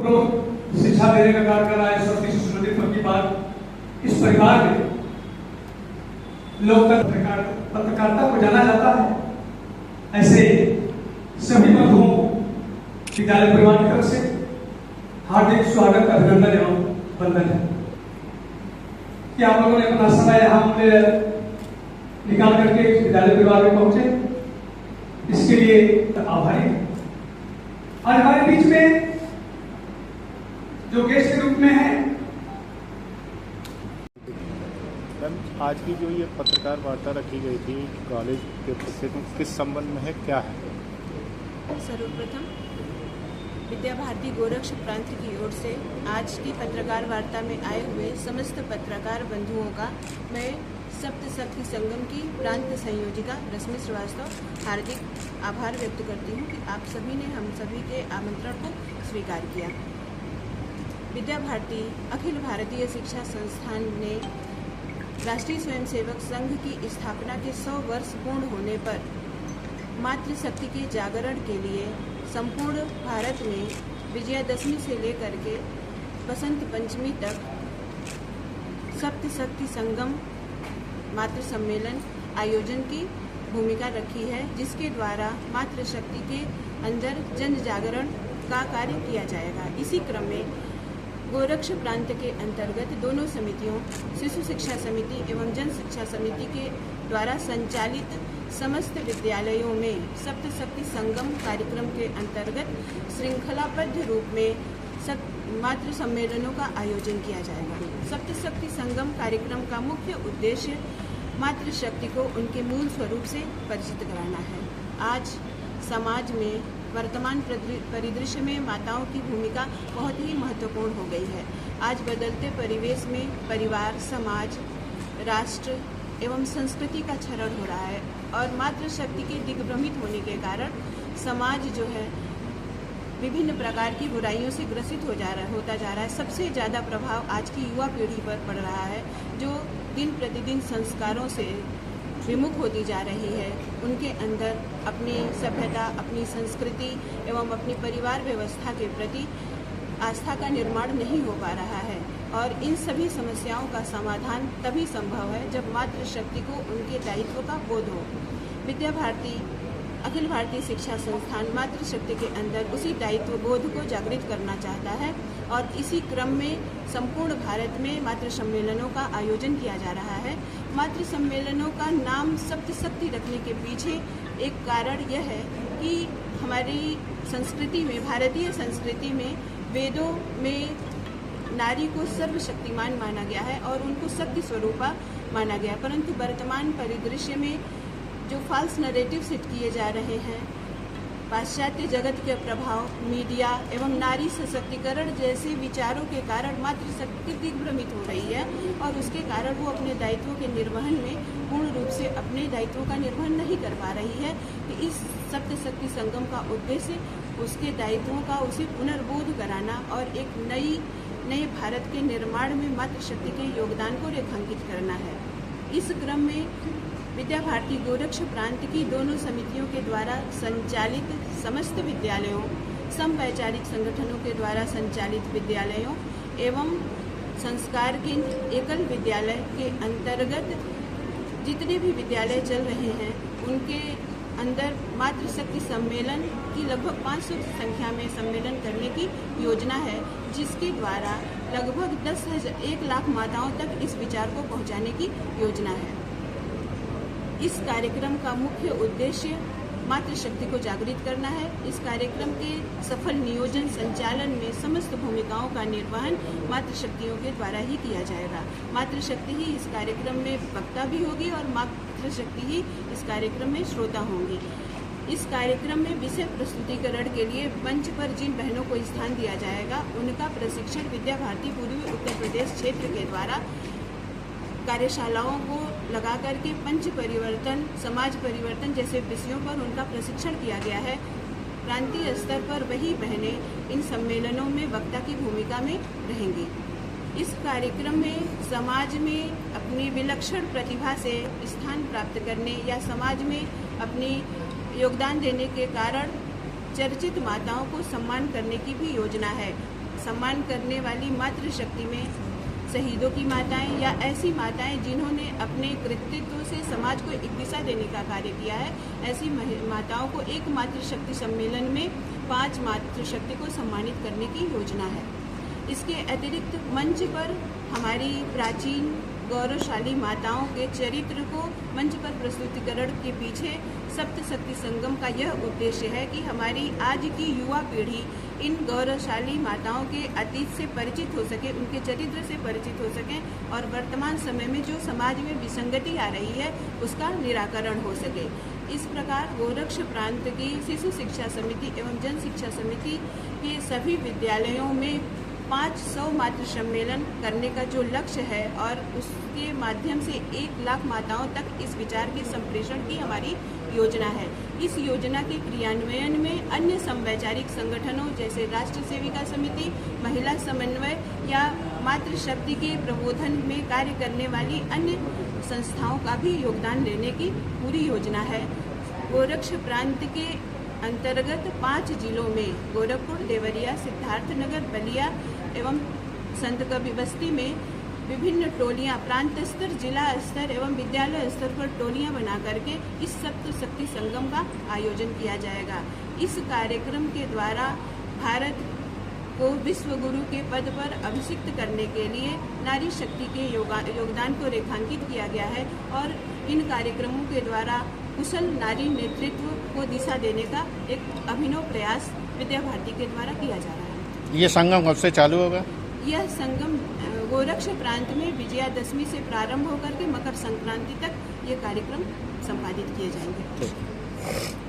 उपरोक्त शिक्षा देने का कार्य कर रहा है सरस्वती शिशु मंदिर की बात। इस परिवार में लोकतंत्र पत्रकारिता को जाना जाता है। ऐसे सभी बंधुओं विद्यालय परिवार की तरफ से हार्दिक स्वागत, अभिनंदन एवं वंदन है कि आप लोगों ने अपना समय यहाँ निकाल करके विद्यालय परिवार में पहुंचे, इसके लिए आभारी हैं। आज हमारे बीच में जो गेस्ट के रूप में है, आज की जो ये पत्रकार वार्ता रखी गई थी कॉलेज के उपस्थित, किस संबंध में है, क्या है? सर्वप्रथम विद्या भारती गोरक्ष प्रांत की ओर से आज की पत्रकार वार्ता में आए हुए समस्त पत्रकार बंधुओं का मैं सप्त शक्ति संगम की प्रांत संयोजिका रश्मि श्रीवास्तव हार्दिक आभार व्यक्त करती हूँ कि आप सभी ने हम सभी के आमंत्रण को स्वीकार किया। विद्या भारती अखिल भारतीय शिक्षा संस्थान ने राष्ट्रीय स्वयंसेवक संघ की स्थापना के 100 वर्ष पूर्ण होने पर मातृशक्ति के जागरण के लिए संपूर्ण भारत में विजयादशमी से लेकर के बसंत पंचमी तक सप्त शक्ति संगम मातृ सम्मेलन आयोजन की भूमिका रखी है, जिसके द्वारा मातृशक्ति के अंदर जन जागरण का कार्य किया जाएगा। इसी क्रम में गोरक्ष प्रांत के अंतर्गत दोनों समितियों शिशु शिक्षा समिति एवं जन शिक्षा समिति के द्वारा संचालित समस्त विद्यालयों में सप्त शक्ति संगम कार्यक्रम के अंतर्गत श्रृंखलाबद्ध रूप में मातृ सम्मेलनों का आयोजन किया जाएगा। सप्त शक्ति संगम कार्यक्रम का मुख्य उद्देश्य मातृशक्ति को उनके मूल स्वरूप से परिचित कराना है। आज समाज में वर्तमान परिदृश्य में माताओं की भूमिका बहुत ही महत्वपूर्ण हो गई है। आज बदलते परिवेश में परिवार, समाज, राष्ट्र एवं संस्कृति का क्षरण हो रहा है और मातृशक्ति के दिग्भ्रमित होने के कारण समाज जो है विभिन्न प्रकार की बुराइयों से ग्रसित होता जा रहा है। सबसे ज़्यादा प्रभाव आज की युवा पीढ़ी पर पड़ रहा है, जो दिन प्रतिदिन संस्कारों से विमुख होती जा रही है। उनके अंदर अपनी सभ्यता, अपनी संस्कृति एवं अपनी परिवार व्यवस्था के प्रति आस्था का निर्माण नहीं हो पा रहा है और इन सभी समस्याओं का समाधान तभी संभव है जब मातृशक्ति को उनके दायित्व का बोध हो। विद्या भारती अखिल भारतीय शिक्षा संस्थान मातृशक्ति के अंदर उसी दायित्व बोध को जागृत करना चाहता है और इसी क्रम में संपूर्ण भारत में मातृ सम्मेलनों का आयोजन किया जा रहा है। मातृ सम्मेलनों का नाम सप्त शक्ति रखने के पीछे एक कारण यह है कि हमारी संस्कृति में, भारतीय संस्कृति में वेदों में नारी को सर्वशक्तिमान माना गया है और उनको शक्ति स्वरूपा माना गया, परंतु वर्तमान परिदृश्य में जो फॉल्स नैरेटिव सेट किए जा रहे हैं, पाश्चात्य जगत के प्रभाव, मीडिया एवं नारी सशक्तिकरण जैसे विचारों के कारण मातृशक्ति दिग्भ्रमित हो रही है और उसके कारण वो अपने दायित्वों के निर्वहन में पूर्ण रूप से अपने दायित्वों का निर्वहन नहीं कर पा रही है। कि इस सप्त शक्ति संगम का उद्देश्य उसके दायित्वों का उसे पुनर्बोध कराना और एक नए भारत के निर्माण में मातृशक्ति के योगदान को रेखांकित करना है। इस क्रम में विद्या भारती गोरक्ष प्रांत की दोनों समितियों के द्वारा संचालित समस्त विद्यालयों, समवैचारिक संगठनों के द्वारा संचालित विद्यालयों एवं संस्कार केंद्र एकल विद्यालय के अंतर्गत जितने भी विद्यालय चल रहे हैं उनके अंदर मातृशक्ति सम्मेलन की लगभग 500 की संख्या में सम्मेलन करने की योजना है, जिसके द्वारा लगभग 1 लाख माताओं तक इस विचार को पहुंचाने की योजना है। इस कार्यक्रम का मुख्य उद्देश्य मातृशक्ति को जागृत करना है। इस कार्यक्रम के सफल नियोजन संचालन में समस्त भूमिकाओं का निर्वहन मातृशक्तियों के द्वारा ही किया जाएगा। मातृशक्ति ही इस कार्यक्रम में वक्ता भी होगी और मातृशक्ति ही इस कार्यक्रम में श्रोता होंगी। इस कार्यक्रम में विषय प्रस्तुतिकरण के लिए मंच पर जिन बहनों को स्थान दिया जाएगा उनका प्रशिक्षण विद्या भारती पूर्वी उत्तर प्रदेश क्षेत्र के द्वारा कार्यशालाओं को लगा करके पंच परिवर्तन, समाज परिवर्तन जैसे विषयों पर उनका प्रशिक्षण किया गया है। प्रांतीय स्तर पर वही बहनें इन सम्मेलनों में वक्ता की भूमिका में रहेंगी। इस कार्यक्रम में समाज में अपनी विलक्षण प्रतिभा से स्थान प्राप्त करने या समाज में अपनी योगदान देने के कारण चर्चित माताओं को सम्मान करने की भी योजना है। सम्मान करने वाली मातृशक्ति में शहीदों की माताएं या ऐसी माताएं जिन्होंने अपने कृतित्व से समाज को एक दिशा देने का कार्य किया है, ऐसी माताओं को एक मातृशक्ति सम्मेलन में 5 मातृशक्ति को सम्मानित करने की योजना है। इसके अतिरिक्त मंच पर हमारी प्राचीन गौरवशाली माताओं के चरित्र को मंच पर प्रस्तुतिकरण के पीछे सप्तशक्ति संगम का यह उद्देश्य है कि हमारी आज की युवा पीढ़ी इन गौरवशाली माताओं के अतीत से परिचित हो सके, उनके चरित्र से परिचित हो सके और वर्तमान समय में जो समाज में विसंगति आ रही है उसका निराकरण हो सके। इस प्रकार गोरक्ष प्रांत की शिशु शिक्षा समिति एवं जन शिक्षा समिति के सभी विद्यालयों में 500 मातृ सम्मेलन करने का जो लक्ष्य है और उसके माध्यम से 1 लाख माताओं तक इस विचार के संप्रेषण की हमारी योजना है। इस योजना के क्रियान्वयन में अन्य समवैचारिक संगठनों जैसे राष्ट्र सेविका समिति, महिला समन्वय या मातृशक्ति के प्रबोधन में कार्य करने वाली अन्य संस्थाओं का भी योगदान लेने की पूरी योजना है। गोरक्ष प्रांत के अंतर्गत 5 जिलों में गोरखपुर, देवरिया, सिद्धार्थनगर, बलिया एवं संत कबीर बस्ती में विभिन्न टोलियां प्रांत स्तर, जिला स्तर एवं विद्यालय स्तर पर टोलियां बना करके इस सप्तशक्ति संगम का आयोजन किया जाएगा। इस कार्यक्रम के द्वारा भारत को विश्व गुरु के पद पर अभिषिक्त करने के लिए नारी शक्ति के योगदान को रेखांकित किया गया है और इन कार्यक्रमों के द्वारा कुशल नारी नेतृत्व को दिशा देने का एक अभिनव प्रयास विद्या भारती के द्वारा किया जा रहा है। ये संगम कब से चालू होगा? यह संगम गोरक्ष प्रांत में विजयादशमी से प्रारंभ होकर के मकर संक्रांति तक ये कार्यक्रम संपादित किए जाएंगे।